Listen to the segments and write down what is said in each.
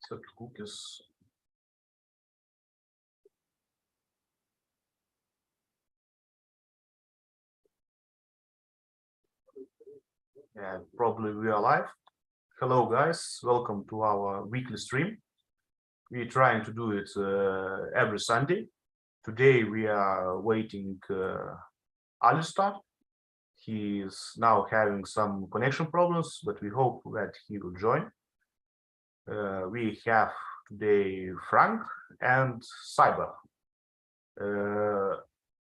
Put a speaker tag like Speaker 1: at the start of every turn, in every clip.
Speaker 1: Set cookies. Yeah, probably we are live. Hello guys, welcome to our weekly stream. We're trying to do it every Sunday. Today we are waiting Alistair. He is now having some connection problems, but we hope that he will join. We have today Frank and Cyber.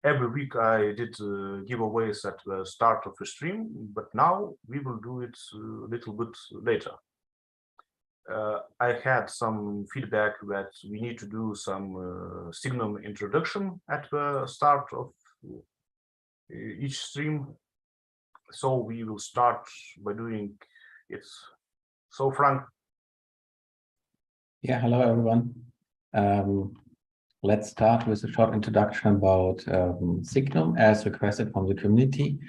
Speaker 1: Every week I did giveaways at the start of the stream, but now we will do it a little bit later. I had some feedback that we need to do some Signum introduction at the start of each stream. So we will start by doing it. So Frank.
Speaker 2: Yeah, hello everyone. Let's start with a short introduction about Signum as requested from the community.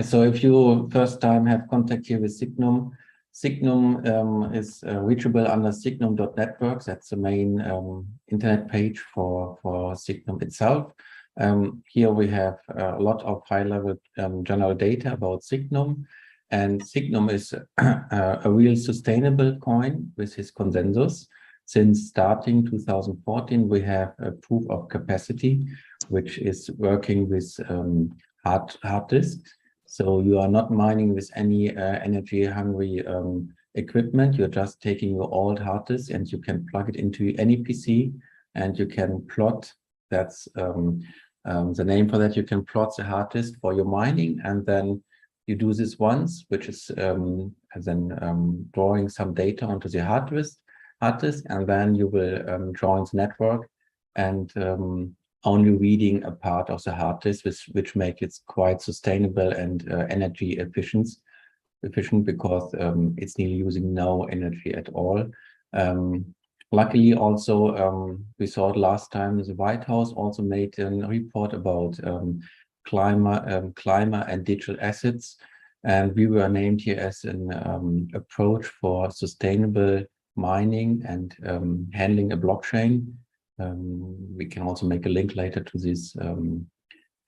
Speaker 2: So if you first time have contact here with Signum, Signum is reachable under signum.networks. That's the main internet page for Signum itself. Here we have a lot of high-level general data about Signum. And Signum is a real sustainable coin with his consensus. Since starting 2014, we have a proof of capacity, which is working with hard disks. So you are not mining with any energy-hungry equipment. You're just taking your old hard disk and you can plug it into any PC and you can plot. That's the name for that. You can plot the hard disk for your mining, and then you do this once, which is then drawing some data onto the hard disk, and then you will join the network and only reading a part of the hard disk, which makes it quite sustainable and energy efficient because it's nearly using no energy at all. Luckily, also, we saw it last time, the White House also made a report about climate and digital assets, and we were named here as an approach for sustainable mining and handling a blockchain. We can also make a link later to this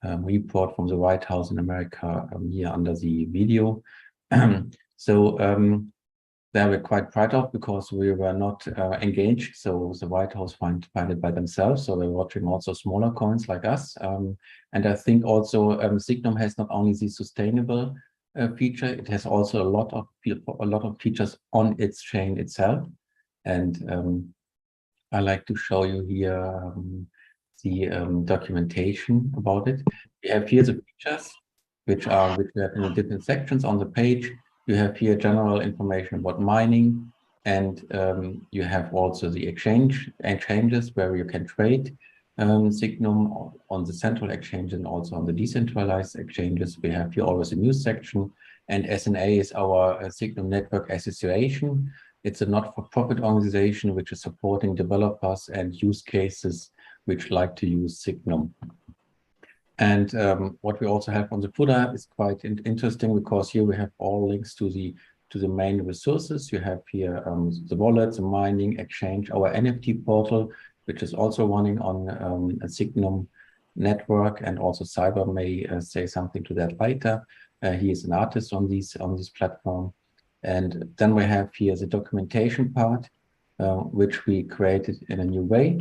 Speaker 2: report from the White House in America here under the video. So there we're quite proud of because we were not engaged. So the White House find it by themselves. So they're watching also smaller coins like us. And I think also Signum has not only the sustainable feature, it has also a lot of features on its chain itself. And I like to show you here the documentation about it. We have here the features, which we have in the different sections on the page. You have here general information about mining, and you have also the exchanges where you can trade Signum on the central exchange and also on the decentralized exchanges. We have here always a news section, and SNA is our Signum Network Association. It's a not-for-profit organization which is supporting developers and use cases which like to use Signum. And what we also have on the footer is quite interesting because here we have all links to the main resources. You have here the wallet, the mining, exchange, our NFT portal, which is also running on a Signum network, and also Cyber may say something to that later. He is an artist on this platform. And then we have here the documentation part, which we created in a new way.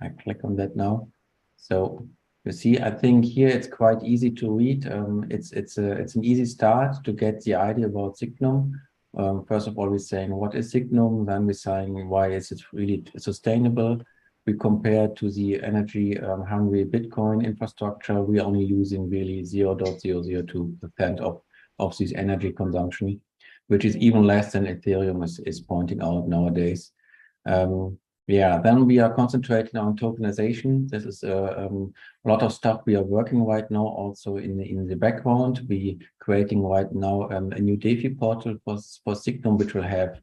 Speaker 2: I click on that now. So you see, I think here it's quite easy to read. It's an easy start to get the idea about Signum. First of all, we're saying what is Signum, then we're saying why is it really sustainable. We compare to the energy hungry Bitcoin infrastructure. We are only using really 0.002% of this energy consumption, which is even less than Ethereum is pointing out nowadays. Yeah, then we are concentrating on tokenization. This is a lot of stuff we are working right now also in the background. We creating right now a new DeFi portal for Signum, which will have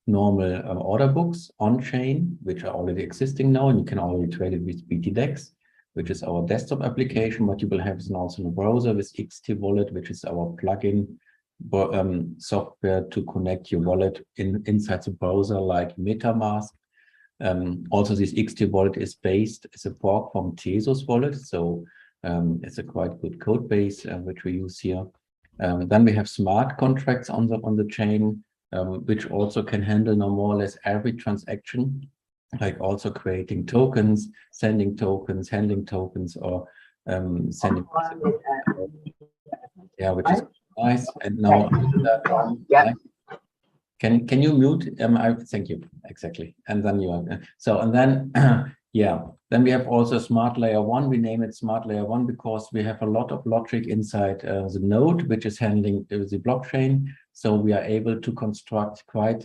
Speaker 2: normal order books on chain, which are already existing now, and you can already trade it with BTDEX, which is our desktop application. But you will have it also in a browser with XT Wallet, which is our plugin software to connect your wallet inside the browser, like MetaMask. Also, this XT wallet is based as a fork from Tezos wallet, so it's a quite good code base which we use here. Then we have smart contracts on the chain, which also can handle no more or less every transaction, like also creating tokens, sending tokens, handling tokens, or sending. Yeah, which is nice. And now, can you mute? Thank you. Exactly. And then you are and then yeah. Then we have also smart layer 1. We name it smart layer 1 because we have a lot of logic inside the node, which is handling the blockchain. So we are able to construct quite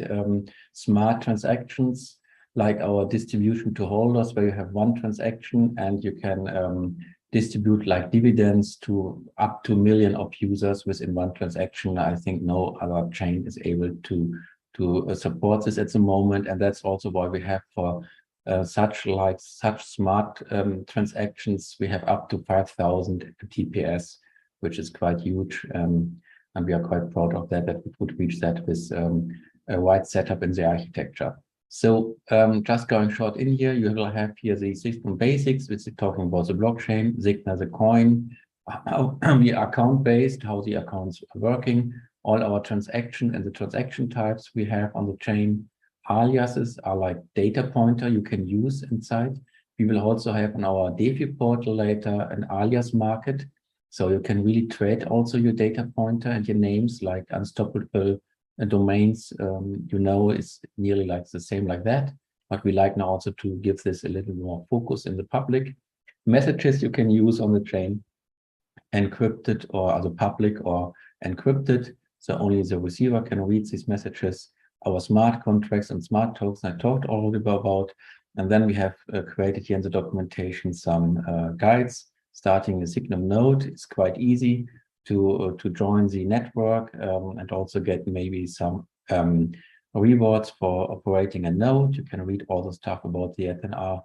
Speaker 2: smart transactions, like our distribution to holders, where you have one transaction and you can distribute like dividends to up to 1 million of users within one transaction. I think no other chain is able to support this at the moment, and that's also why we have for such smart transactions, we have up to 5,000 TPS, which is quite huge, and we are quite proud of that we could reach that with a wide setup in the architecture. So just going short in here, you will have here the system basics, which is talking about the blockchain, Signum, the coin, how we are account-based, how the accounts are working, all our transaction and the transaction types we have on the chain. Aliases are like data pointer you can use inside. We will also have on our DeFi portal later an alias market. So you can really trade also your data pointer and your names, like unstoppable domains, is nearly like the same like that. But we like now also to give this a little more focus in the public. Messages you can use on the chain, encrypted or other public or encrypted. So only the receiver can read these messages. Our smart contracts and smart tokens I talked already about. And then we have created here in the documentation some guides. Starting a Signum node, it's quite easy to join the network and also get maybe some rewards for operating a node. You can read all the stuff about the FNR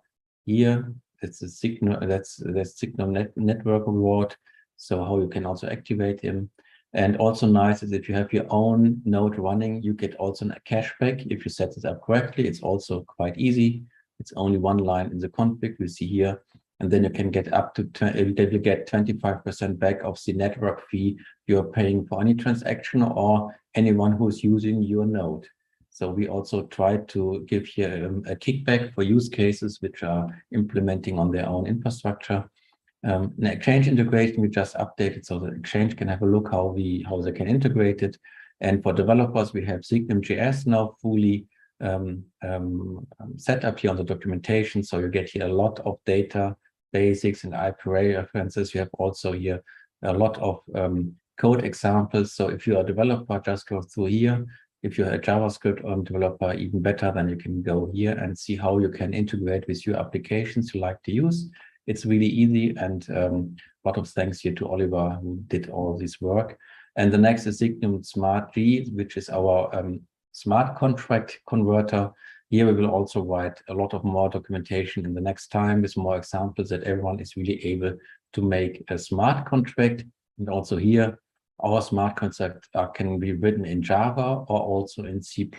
Speaker 2: here. It's a Signum, that's the Signum network reward. So how you can also activate him. And also nice is if you have your own node running, you get also a cashback if you set this up correctly. It's also quite easy. It's only one line in the config we see here. And then you can get up to, you get 25% back of the network fee you're paying for any transaction or anyone who's using your node. So we also try to give here a kickback for use cases which are implementing on their own infrastructure. An exchange integration we just updated, so the exchange can have a look how they can integrate it. And for developers, we have Signum.js now fully set up here on the documentation. So you get here a lot of data, basics and IP references. You have also here a lot of code examples. So if you're a developer, just go through here. If you're a JavaScript developer, even better, then you can go here and see how you can integrate with your applications you like to use. It's really easy, and a lot of thanks here to Oliver who did all this work. And the next is Signum Smart G, which is our smart contract converter. Here we will also write a lot of more documentation in the next time with more examples that everyone is really able to make a smart contract. And also here, our smart contract can be written in Java or also in C++.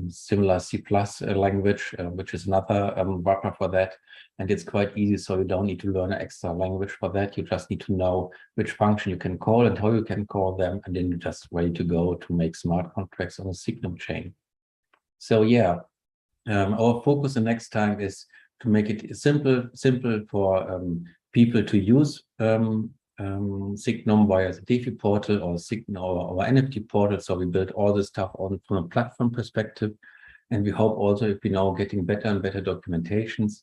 Speaker 2: Similar C+ language, which is another wrapper for that. And it's quite easy, so you don't need to learn an extra language for that. You just need to know which function you can call and how you can call them, and then you're just ready to go to make smart contracts on a Signum chain. So yeah, our focus the next time is to make it simple for people to use Signum via the DeFi portal or Signum or NFT portal. So we build all this stuff from a platform perspective. And we hope also if we now getting better and better documentations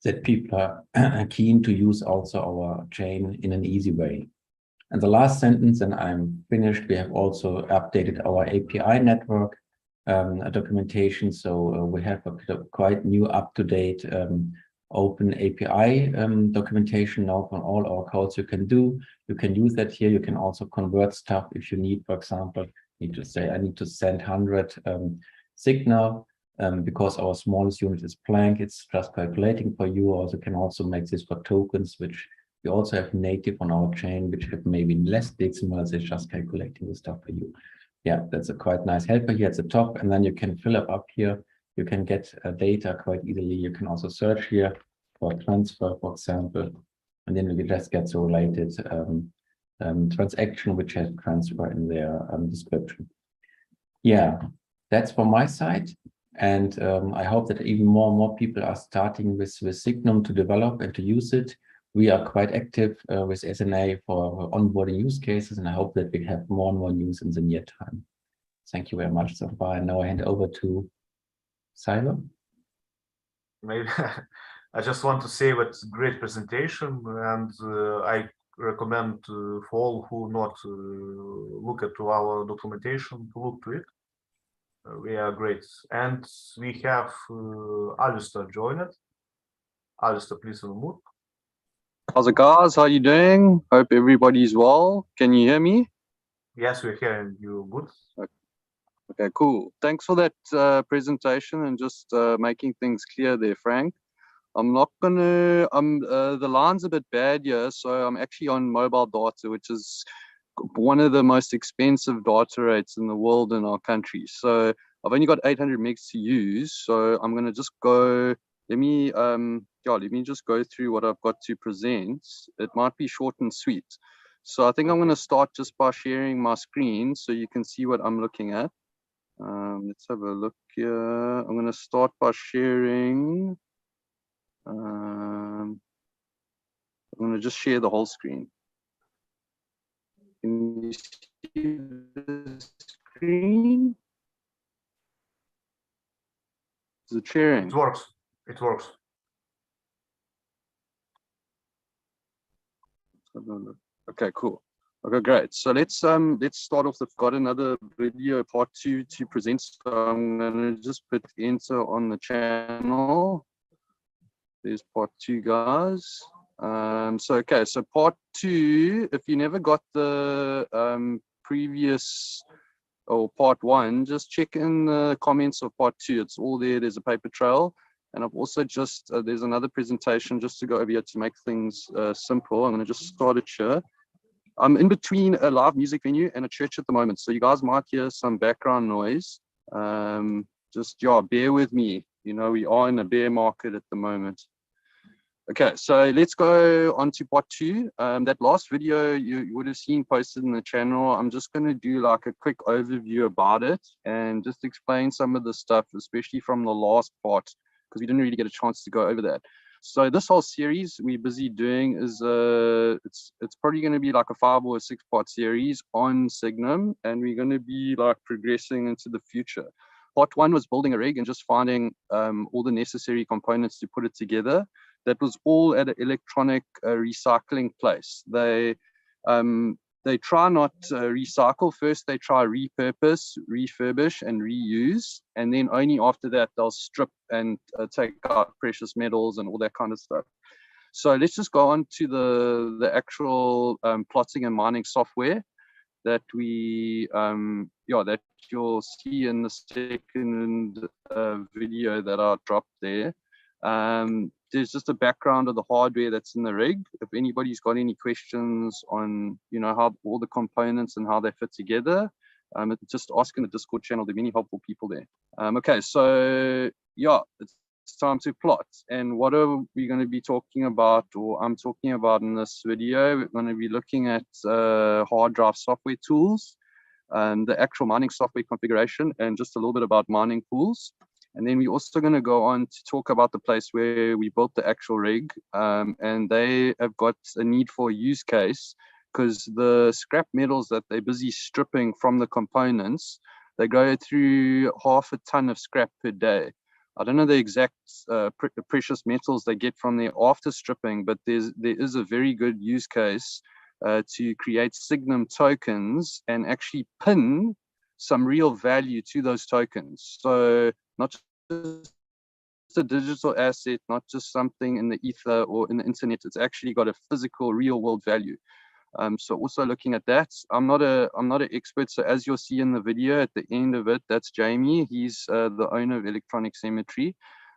Speaker 2: that people are keen to use also our chain in an easy way. And the last sentence, and I'm finished, we have also updated our API network documentation. So we have a quite new up-to-date open API documentation now from all our codes you can do. You can use that here. You can also convert stuff if you need, for example, need to say, I need to send 100 signal because our smallest unit is Planck. It's just calculating for you. Also can also make this for tokens, which We also have native on our chain, which have maybe less decimals. It's just calculating the stuff for you. Yeah, that's a quite nice helper here at the top. And then you can fill up here. You can get data quite easily. You can also search here for transfer, for example. And then you just get the related transaction which has transfer in their description. Yeah, that's from my side. And I hope that even more and more people are starting with Signum to develop and to use it. We are quite active with SNA for onboarding use cases, and I hope that we have more and more news in the near time. Thank you very much so far. And now I hand over to Cyber.
Speaker 1: Maybe I just want to say that's a great presentation, and I recommend for all who not look at our documentation to look to it. We are great, and we have Alistair joined. Alistair, please unmute.
Speaker 3: How's it, guys? How you doing? Hope everybody's well. Can you hear me?
Speaker 1: Yes, we're hearing you good.
Speaker 3: Okay, cool. Thanks for that presentation and just making things clear there, Frank. I'm not gonna, the line's a bit bad here, so I'm actually on mobile data, which is one of the most expensive data rates in the world in our country. So I've only got 800 megs to use, so I'm gonna just go, let me just go through what I've got to present. It might be short and sweet. So I think I'm gonna start just by sharing my screen so you can see what I'm looking at. Let's have a look here. I'm gonna start by sharing. I'm gonna just share the whole screen. Can you see the screen? Is it sharing?
Speaker 1: It works. It works.
Speaker 3: Okay, cool. Okay, great. So let's start off. I've got another video part 2 to present. So I'm gonna just put enter on the channel. There's part 2, guys. So part 2, if you never got the previous or part 1, just check in the comments of part 2. It's all there. There's a paper trail, and I've also just there's another presentation just to go over here to make things simple. I'm going to just start it here. I'm in between a live music venue and a church at the moment, so you guys might hear some background noise. Just bear with me. You know, we are in a bear market at the moment. Okay, so let's go on to part 2. That last video you would have seen posted in the channel. I'm just going to do like a quick overview about it and just explain some of the stuff, especially from the last part, because we didn't really get a chance to go over that. So this whole series we're busy doing is it's probably going to be like a 5 or 6 part series on Signum, and we're going to be like progressing into the future. Part 1 was building a rig and just finding all the necessary components to put it together. That was all at an electronic recycling place. They try not to recycle. First, they try repurpose, refurbish, and reuse. And then only after that, they'll strip and take out precious metals and all that kind of stuff. So let's just go on to the actual plotting and mining software that we that you'll see in the second video that I dropped there. There's just a background of the hardware that's in the rig. If anybody's got any questions on, you know, how all the components and how they fit together, just ask in the Discord channel. There are many helpful people there. Okay, so yeah, it's time to plot. And what are we going to be talking about, or I'm talking about in this video? We're going to be looking at hard drive software tools, the actual mining software configuration, and just a little bit about mining pools. And then we're also going to go on to talk about the place where we built the actual rig, and they have got a need for a use case, because the scrap metals that they're busy stripping from the components, they go through 1/2 ton of scrap per day. I don't know the exact precious metals they get from there after stripping, but there is a very good use case to create Signum tokens and actually pin some real value to those tokens. So not just a digital asset, not just something in the ether or in the internet. It's actually got a physical, real world value. So also looking at that, I'm not an expert. So as you'll see in the video at the end of it, that's Jamie. He's the owner of Electronic Cemetery.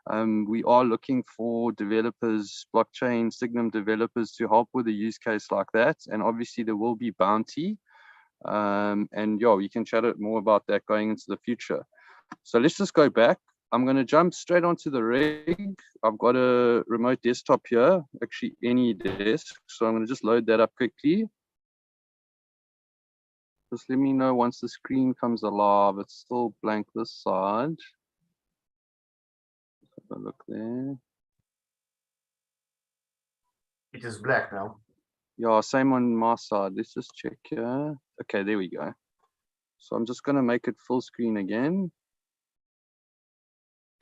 Speaker 3: We are looking for developers, blockchain Signum developers, to help with a use case like that. And obviously there will be bounty. And yeah, we can chat more about that going into the future. So let's just go back. I'm going to jump straight onto the rig. I've got a remote desktop here, actually any desk. So I'm going to just load that up quickly. Just let me know once the screen comes alive. It's still blank this side. Have a look there.
Speaker 1: It is black now.
Speaker 3: Yeah, same on my side. Let's just check here. Okay, there we go. So I'm just going to make it full screen again.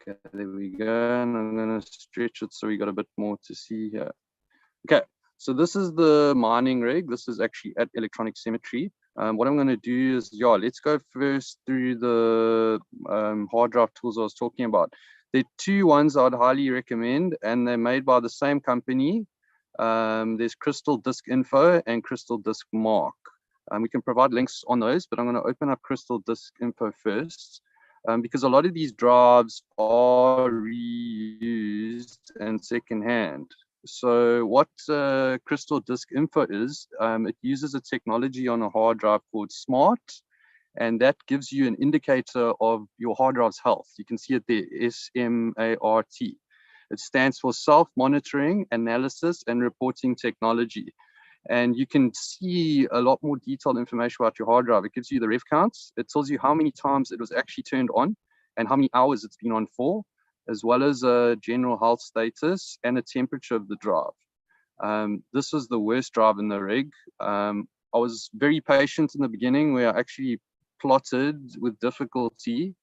Speaker 3: Okay, there we go. And I'm going to stretch it so we got a bit more to see here. Okay, so this is the mining rig. This is actually at Electronic Cemetery. What I'm going to do is, yeah, let's go first through the hard drive tools I was talking about. There are two ones I'd highly recommend, and they're made by the same company. There's Crystal Disk Info and Crystal Disk Mark. We can provide links on those, but I'm going to open up Crystal Disk Info first, because a lot of these drives are reused and secondhand. So what Crystal Disk Info is, it uses a technology on a hard drive called SMART, and that gives you an indicator of your hard drive's health. You can see it there, SMART. It stands for Self-Monitoring, Analysis, and Reporting Technology. And you can see a lot more detailed information about your hard drive. It gives you the ref counts. It tells you how many times it was actually turned on and how many hours it's been on for, as well as a general health status and a temperature of the drive. This was the worst drive in the rig. I was very patient in the beginning, where I actually plotted with difficulty,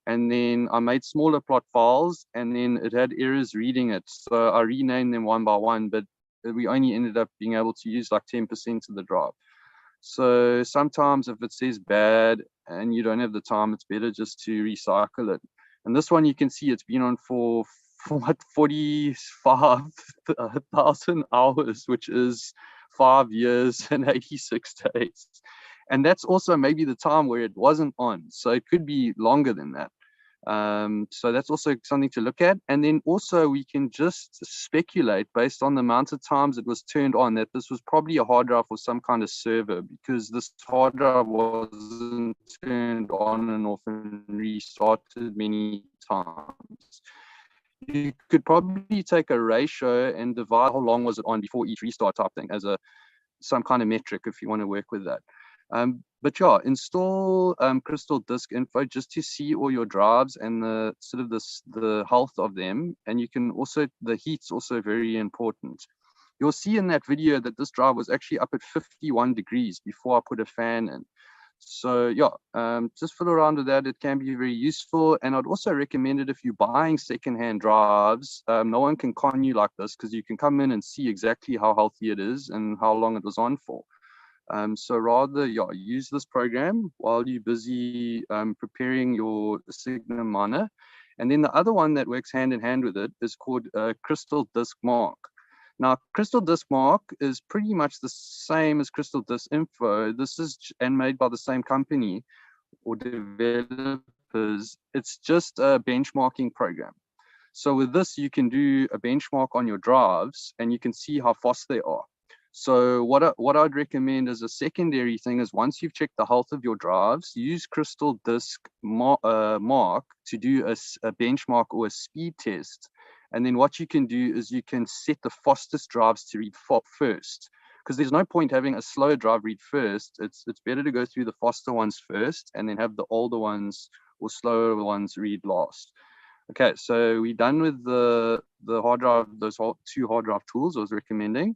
Speaker 3: and then I made smaller plot files, and then it had errors reading it. So I renamed them one by one, but we only ended up being able to use like 10% of the drive. So sometimes if it says bad and you don't have the time, it's better just to recycle it. And this one, you can see it's been on for what, 45,000 hours, which is 5 years and 86 days. And that's also maybe the time where it wasn't on. So it could be longer than that. So that's also something to look at. And then also we can just speculate based on the amount of times it was turned on that this was probably a hard drive for some kind of server, because this hard drive wasn't turned on and off and restarted many times. You could probably take a ratio and divide how long was it on before each restart type thing as some kind of metric if you want to work with that. But yeah, install Crystal Disk Info just to see all your drives and the sort of the health of them. And you can also, the heat's also very important. You'll see in that video that this drive was actually up at 51 degrees before I put a fan in. So yeah, just fiddle around with that. It can be very useful. And I'd also recommend it if you're buying secondhand drives. No one can con you like this, because you can come in and see exactly how healthy it is and how long it was on for. So rather, yeah, use this program while you're busy preparing your Signum miner. And then the other one that works hand in hand with it is called Crystal Disk Mark. Now, Crystal Disk Mark is pretty much the same as Crystal Disk Info. This is made by the same company or developers. It's just a benchmarking program. So with this, you can do a benchmark on your drives and you can see how fast they are. So what I'd recommend as a secondary thing is, once you've checked the health of your drives, use Crystal Disk Mark to do a benchmark or a speed test. And then what you can do is you can set the fastest drives to read first, because there's no point having a slow drive read first. It's better to go through the faster ones first and then have the older ones or slower ones read last. Okay, so we're done with the hard drive, those two hard drive tools I was recommending.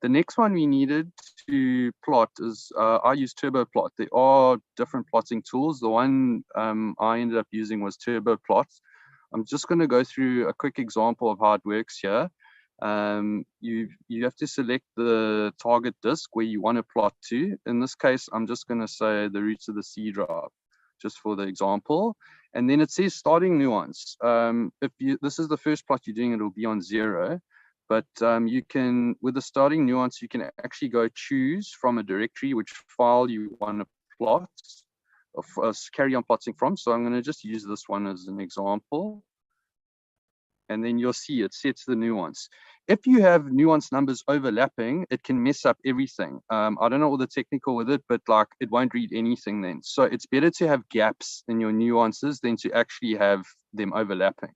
Speaker 3: The next one we needed to plot is, I use TurboPlot. There are different plotting tools. The one I ended up using was TurboPlot. I'm just going to go through a quick example of how it works here. You have to select the target disk where you want to plot to. In this case, I'm just going to say the roots of the C drive, just for the example. And then it says starting nuance. This is the first plot you're doing, it will be on 0. But you can, with the starting nuance, you can actually go choose from a directory which file you want to plot, or carry on plotting from. So I'm going to just use this one as an example. and then you'll see it sets the nuance. If you have nuance numbers overlapping, it can mess up everything. I don't know all the technical with it, but like it won't read anything then. So it's better to have gaps in your nuances than to actually have them overlapping.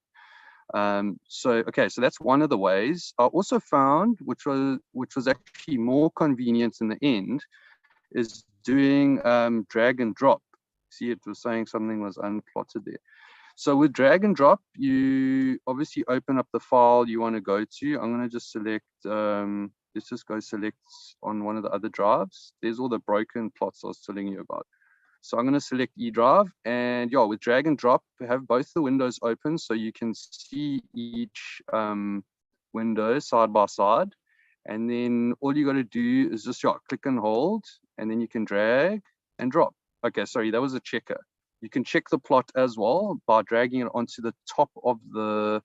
Speaker 3: So that's one of the ways. I also found, which was actually more convenient in the end, is doing drag and drop. See, it was saying something was unplotted there. So with drag and drop, you obviously open up the file you want to go to. I'm going to just select, let's just go select on one of the other drives. There's all the broken plots I was telling you about. So I'm going to select E drive, and yeah, with drag and drop, have both the windows open so you can see each window side by side. And then all you got to do is just click and hold, and then you can drag and drop. Okay, sorry, that was a checker. You can check the plot as well by dragging it onto the top of the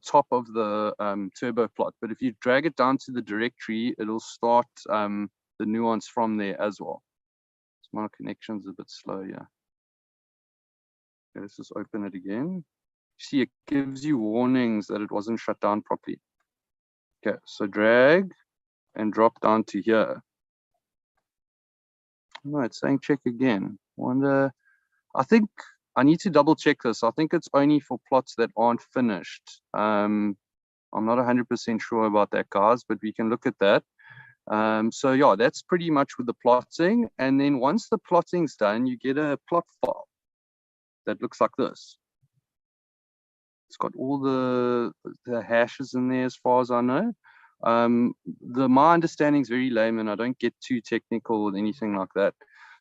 Speaker 3: turbo plot. But if you drag it down to the directory, it'll start the nuance from there as well. My connection's a bit slow here. Okay, let's just open it again. See, it gives you warnings that it wasn't shut down properly. Okay, so drag and drop down to here. No, it's saying check again. Wonder, I think I need to double check this. I think it's only for plots that aren't finished. I'm not 100% sure about that, guys, but we can look at that. So yeah, that's pretty much with the plotting. And then once the plotting's done, you get a plot file that looks like this. It's got all the hashes in there as far as I know. My understanding is very layman. I don't get too technical with anything like that.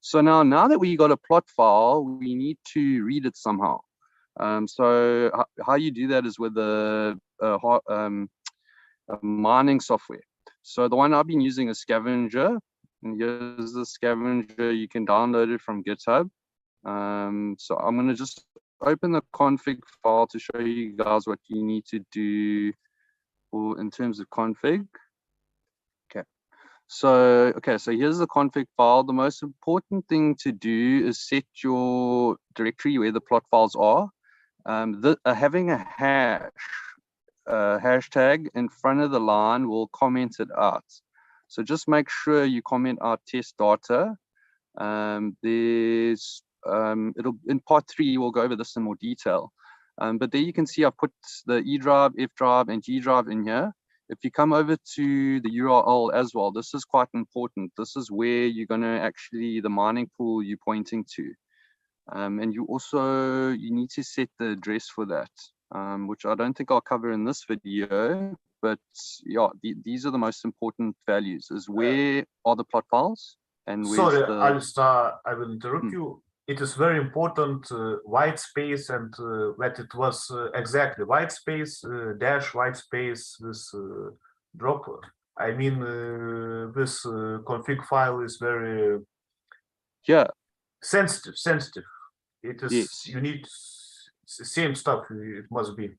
Speaker 3: So now that we got a plot file, we need to read it somehow. So how you do that is with a mining software. So the one I've been using is Scavenger, and here's the Scavenger. You can download it from GitHub. So I'm going to just open the config file to show you guys what you need to do in terms of config. So here's the config file. The most important thing to do is set your directory where the plot files are. Having a hashtag in front of the line will comment it out. So just make sure you comment out test data. It'll in part 3 we'll go over this in more detail. But there you can see I put the E drive, F drive, and G drive in here. If you come over to the URL as well, this is quite important. This is where you're going to actually, the mining pool you're pointing to. And you need to set the address for that, which I don't think I'll cover in this video. But yeah, these are the most important values, is where are the plot files and where's
Speaker 1: Sorry,
Speaker 3: the...
Speaker 1: Alistair, I will interrupt you. It is very important white space, and that it was exactly white space dash white space this drop. I mean, this config file is very sensitive. It is, yes. You need same stuff. It must be.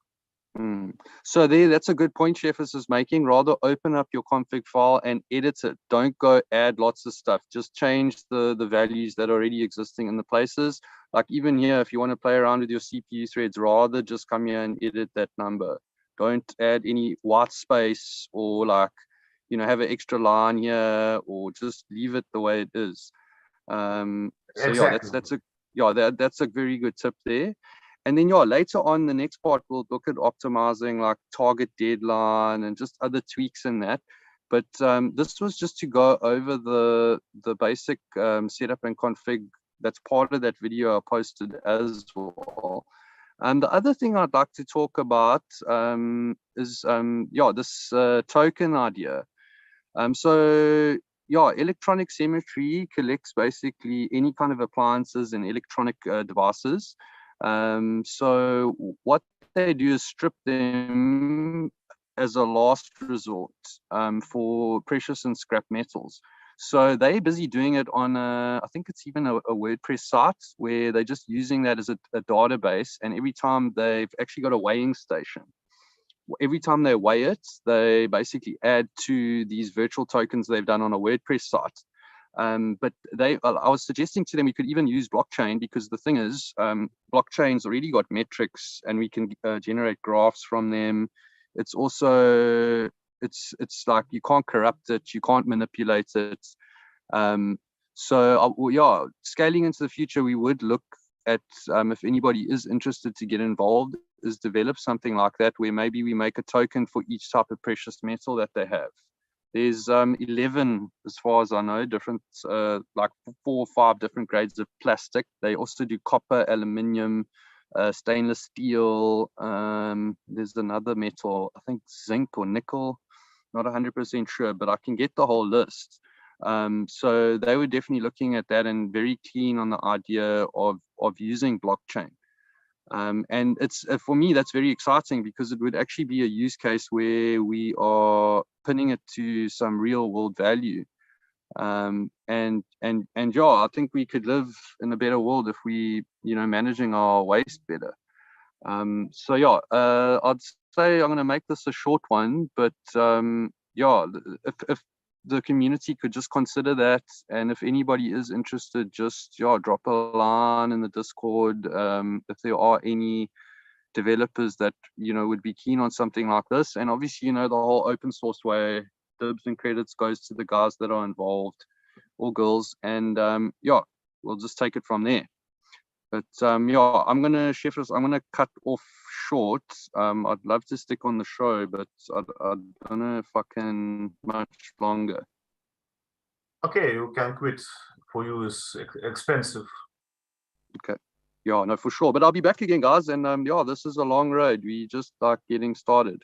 Speaker 3: So that's a good point Shefus is making. Rather open up your config file and edit it. Don't go add lots of stuff. Just change the values that are already existing in the places. Like even here, if you want to play around with your CPU threads, rather just come here and edit that number. Don't add any white space or have an extra line here, or just leave it the way it is.
Speaker 1: Exactly.
Speaker 3: That's a very good tip there. And then later on, the next part, we'll look at optimizing like target deadline and just other tweaks in that. But this was just to go over the basic setup and config. That's part of that video I posted as well. The other thing I'd like to talk about is this token idea. Electronic symmetry collects basically any kind of appliances and electronic devices. So what they do is strip them as a last resort for precious and scrap metals. So they're busy doing it on I think it's even a WordPress site where they're just using that as a database. And every time they've actually got a weighing station. Every time they weigh it, they basically add to these virtual tokens they've done on a WordPress site. But I was suggesting to them we could even use blockchain, because the thing is, blockchain's already got metrics and we can generate graphs from them. It's also, it's like you can't corrupt it, you can't manipulate it. So yeah, scaling into the future, we would look at, if anybody is interested to get involved, is develop something like that, where maybe we make a token for each type of precious metal that they have. There's 11, as far as I know, different, like 4 or 5 different grades of plastic. They also do copper, aluminium, stainless steel. There's another metal, I think zinc or nickel, not 100% sure, but I can get the whole list. So they were definitely looking at that and very keen on the idea of using blockchain. And it's, for me, that's very exciting, because it would actually be a use case where we are pinning it to some real world value. And yeah, I think we could live in a better world if we, managing our waste better. So yeah, I'd say I'm going to make this a short one, but yeah, if the community could just consider that, and if anybody is interested, just drop a line in the Discord. If there are any developers that would be keen on something like this, and obviously the whole open source way, dibs and credits goes to the guys that are involved, or girls, and yeah, we'll just take it from there. But yeah, I'm gonna cut off short. I'd love to stick on the show, but I don't know if I can much longer.
Speaker 1: Okay, you can quit. For you is expensive.
Speaker 3: Okay. Yeah, no, for sure. But I'll be back again, guys. And yeah, this is a long road. We just like getting started.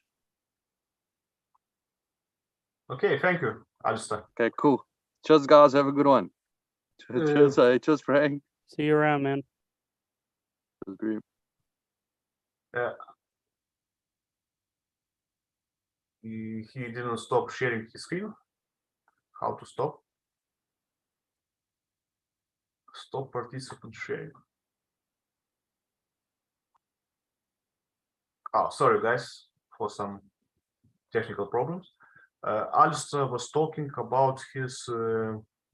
Speaker 1: Okay, thank you, Alistair.
Speaker 3: Okay, cool. Cheers, guys. Have a good one. Cheers, hey. Cheers, Frank.
Speaker 4: See you around, man.
Speaker 3: Agree.
Speaker 1: He didn't stop sharing his screen. How to stop? Stop participant sharing. Oh, sorry guys for some technical problems. Alistair was talking about his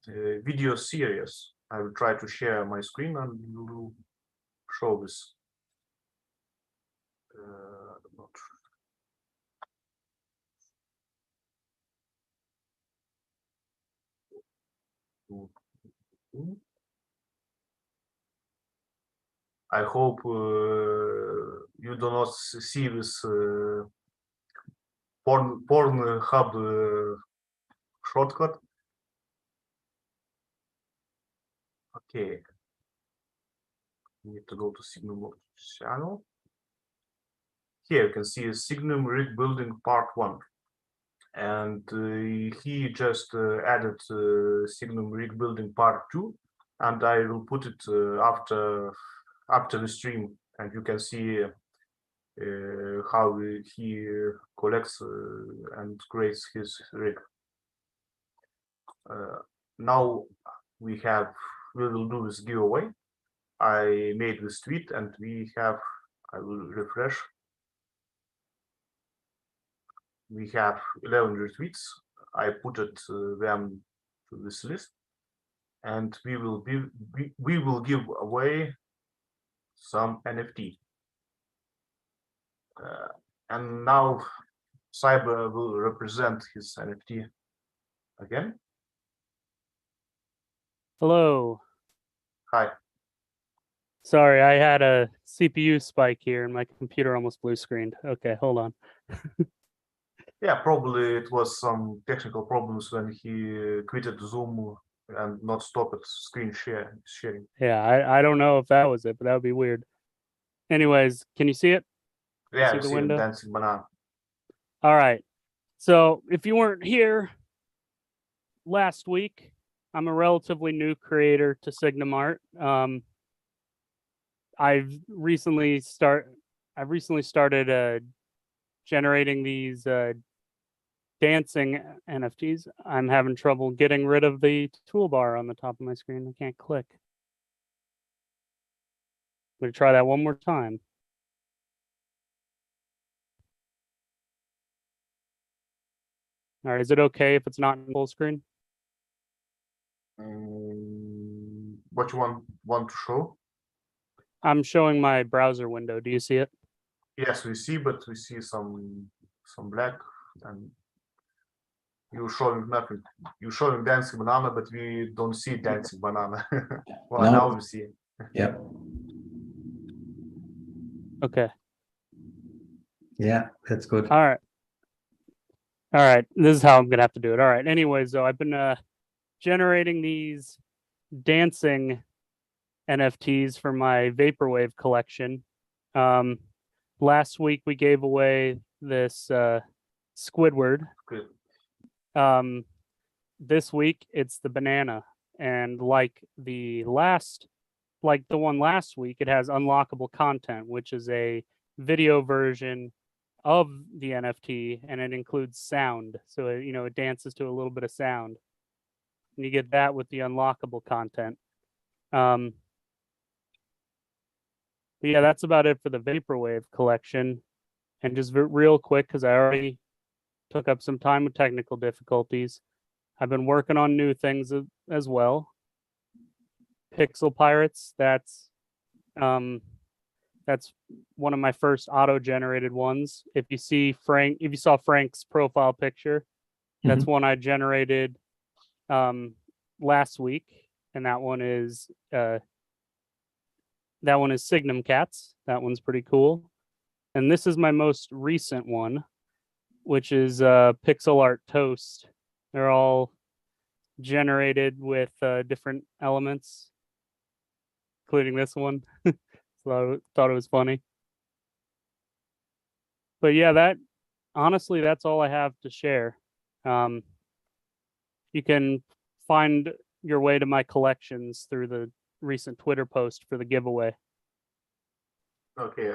Speaker 1: video series. I will try to share my screen and will show this. I hope you do not see this Pornhub shortcut. Okay. Need to go to Signum channel. Here you can see Signum rig building part 1. And he just added Signum rig building part 2, and I will put it after the stream, and you can see how he collects and creates his rig. Now we will do this giveaway. I made this tweet and I will refresh. We have 11 retweets. I put them to this list, and we will give away some NFT. And now Cyber will represent his NFT again.
Speaker 4: Hello.
Speaker 1: Hi.
Speaker 4: Sorry, I had a CPU spike here and my computer almost blue screened. Okay, hold on.
Speaker 1: Yeah, probably it was some technical problems when he quitted Zoom and not stopped screen sharing.
Speaker 4: Yeah, I don't know if that was it, but that would be weird. Anyways, can you see it?
Speaker 1: Yeah,
Speaker 4: See
Speaker 1: I
Speaker 4: the
Speaker 1: see
Speaker 4: window?
Speaker 1: dancing banana.
Speaker 4: All right. So if you weren't here last week, I'm a relatively new creator to Signum art. I've recently started generating these dancing NFTs. I'm having trouble getting rid of the toolbar on the top of my screen. I can't click. I'm gonna try that one more time. All right, is it okay if it's not in full screen?
Speaker 1: What you want to show?
Speaker 4: I'm showing my browser window. Do you see it?
Speaker 1: Yes, we see, but we see some black, and you showing nothing. You showing dancing banana, but we don't see dancing banana. Well,
Speaker 2: Now-
Speaker 1: now we see it.
Speaker 2: Yeah,
Speaker 4: Okay.
Speaker 2: yeah, that's good.
Speaker 4: All right. All right. This is how I'm gonna have to do it. All right. Anyways, though, I've been generating these dancing NFTs for my vaporwave collection. Last week we gave away this Squidward.
Speaker 1: Good.
Speaker 4: This week it's the banana, and like the one last week, it has unlockable content, which is a video version of the NFT, and it includes sound. So it dances to a little bit of sound, and you get that with the unlockable content. But yeah, that's about it for the vaporwave collection. And just real quick, because I already took up some time with technical difficulties, I've been working on new things as well. Pixel Pirates, that's one of my first auto-generated ones. If you saw Frank's profile picture, that's one I generated last week, and that one is Signum cats. That one's pretty cool. And this is my most recent one, which is Pixel Art Toast. They're all generated with different elements, including this one. So I thought it was funny. But yeah, honestly, that's all I have to share. You can find your way to my collections through the recent Twitter post for the giveaway.
Speaker 1: Okay,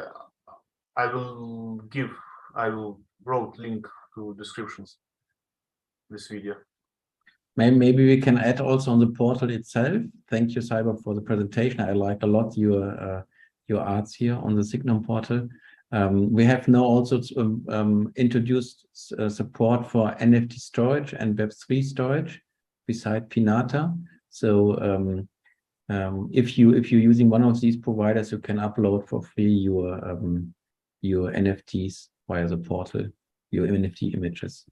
Speaker 1: I will wrote link to descriptions this video.
Speaker 2: Maybe we can add also on the portal itself. Thank you, Cyber, for the presentation. I like a lot your arts here on the Signum portal. We have now also introduced support for NFT storage and Web3 storage beside Pinata. So if you're using one of these providers, you can upload for free your NFTs via the portal, your NFT images.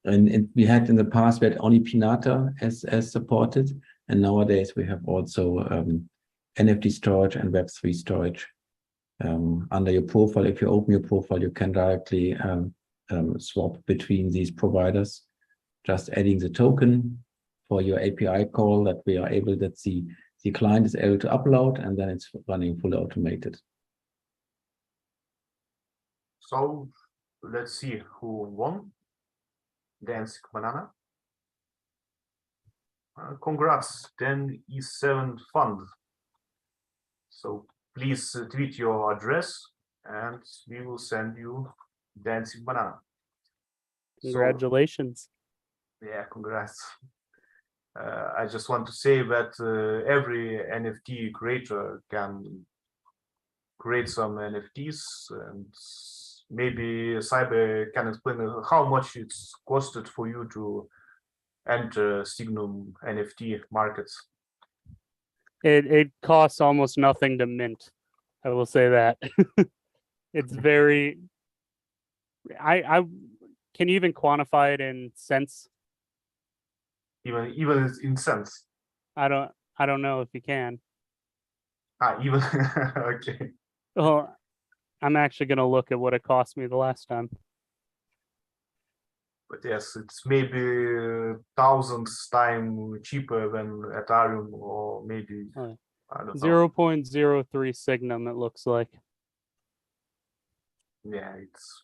Speaker 2: And we had in the past, we had only Pinata as supported, and nowadays we have also NFT storage and Web3 storage under your profile. If you open your profile, you can directly swap between these providers, just adding the token for your API call that the client is able to upload, and then it's running fully automated.
Speaker 1: So let's see who won. Dancing banana. Congrats, 10E7 fund. So please tweet your address and we will send you dancing banana.
Speaker 4: Congratulations.
Speaker 1: So, yeah, congrats. I just want to say that every NFT creator can create some NFTs, and maybe Cyber can explain how much it's costed for you to enter Signum NFT markets.
Speaker 4: It costs almost nothing to mint. I will say that. It's very. I can you even quantify it in cents?
Speaker 1: Even in cents.
Speaker 4: I don't know if you can.
Speaker 1: Even okay.
Speaker 4: Well, I'm actually gonna look at what it cost me the last time.
Speaker 1: But yes, it's maybe thousands times cheaper than Ethereum, or maybe
Speaker 4: Oh,
Speaker 1: I don't know.
Speaker 4: 0.03 Signum, it looks like.
Speaker 1: Yeah, it's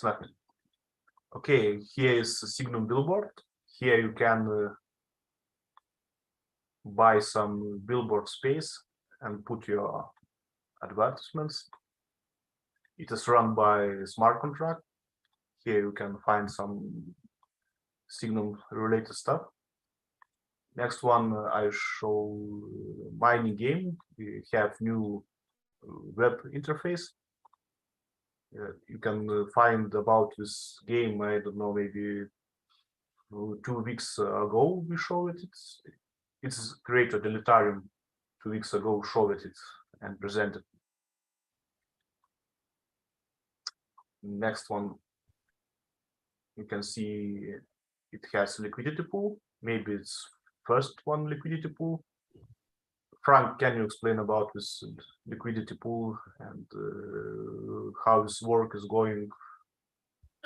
Speaker 1: nothing. Okay, here is a Signum billboard. Here you can buy some billboard space and put your advertisements. It is run by a smart contract. Here you can find some Signum related stuff. Next one, I show mining game. We have new web interface. You can find about this game, I don't know, maybe 2 weeks ago we showed it. It's creator Delitarium 2 weeks ago showed it and presented. Next one, you can see it has liquidity pool. Maybe it's first one liquidity pool. Frank, can you explain about this liquidity pool and how this work is going?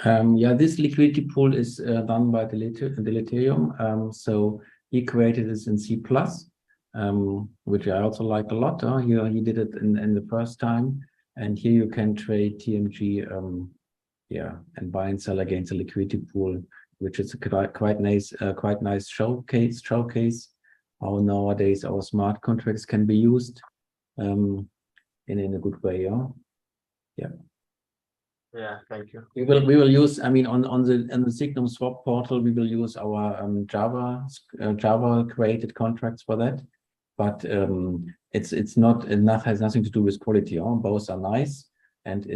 Speaker 2: Yeah, this liquidity pool is done by Delitarium. So he created this in C++, which I also like a lot. He did it in the first time, and here you can trade TMG, yeah, and buy and sell against a liquidity pool, which is a quite nice showcase how nowadays our smart contracts can be used in a good way. Yeah.
Speaker 1: Yeah, thank you.
Speaker 2: We will use, I mean, on the Signum swap portal, we will use our Java created contracts for that, but it's not enough, has nothing to do with quality. Both are nice, and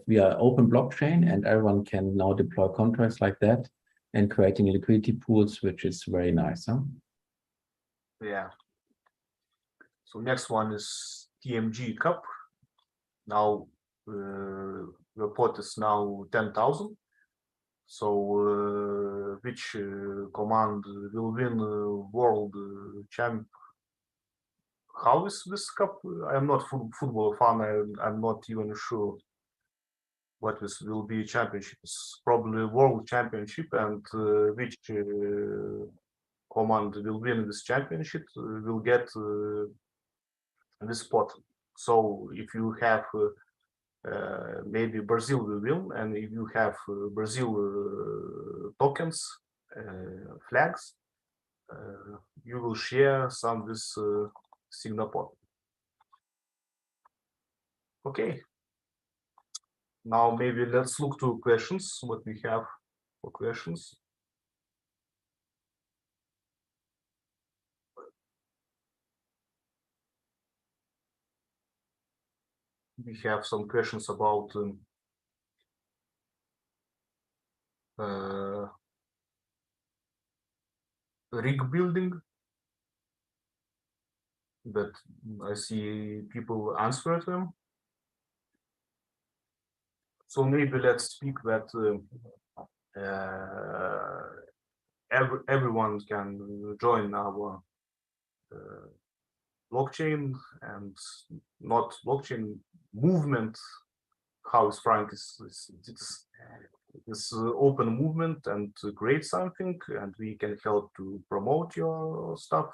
Speaker 2: we are open blockchain, and everyone can now deploy contracts like that and creating liquidity pools, which is very nice.
Speaker 1: Yeah. So next one is TMG Cup. Now report is now 10,000. So which command will win world champ? How is this cup? I'm not football fan. I'm not even sure what this will be championship. It's probably world championship, and which command will win this championship will get this spot. So if you have maybe Brazil will win, and if you have Brazil tokens, flags, you will share some with Signum. Okay. Now maybe let's look to questions. What we have for questions. We have some questions about rig building that I see people answer them. So maybe let's speak that everyone can join our blockchain and not blockchain movement. How is Frank it's open movement and to create something, and we can help to promote your stuff,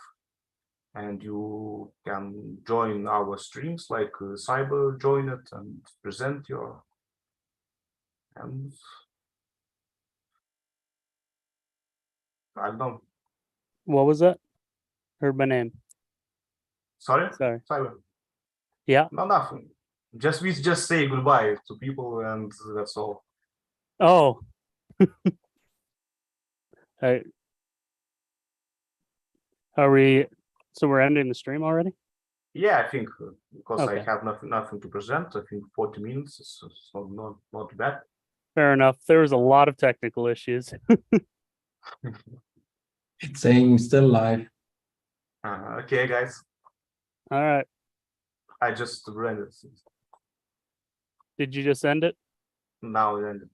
Speaker 1: and you can join our streams like Cyber join it and present your, and I don't know.
Speaker 4: What was that? Heard my name.
Speaker 1: Sorry?
Speaker 4: Sorry.
Speaker 1: Cyber.
Speaker 4: Yeah.
Speaker 1: No, nothing. We just say goodbye to people, and that's all.
Speaker 4: Oh. Are we? So we're ending the stream already?
Speaker 1: Yeah, I think because
Speaker 4: Okay.
Speaker 1: I have nothing to present. I think 40 minutes is not bad.
Speaker 4: Fair enough. There was a lot of technical issues.
Speaker 2: It's saying still live.
Speaker 1: Okay, guys.
Speaker 4: All right.
Speaker 1: I just ran it.
Speaker 4: Did you just end it?
Speaker 1: Now it ended.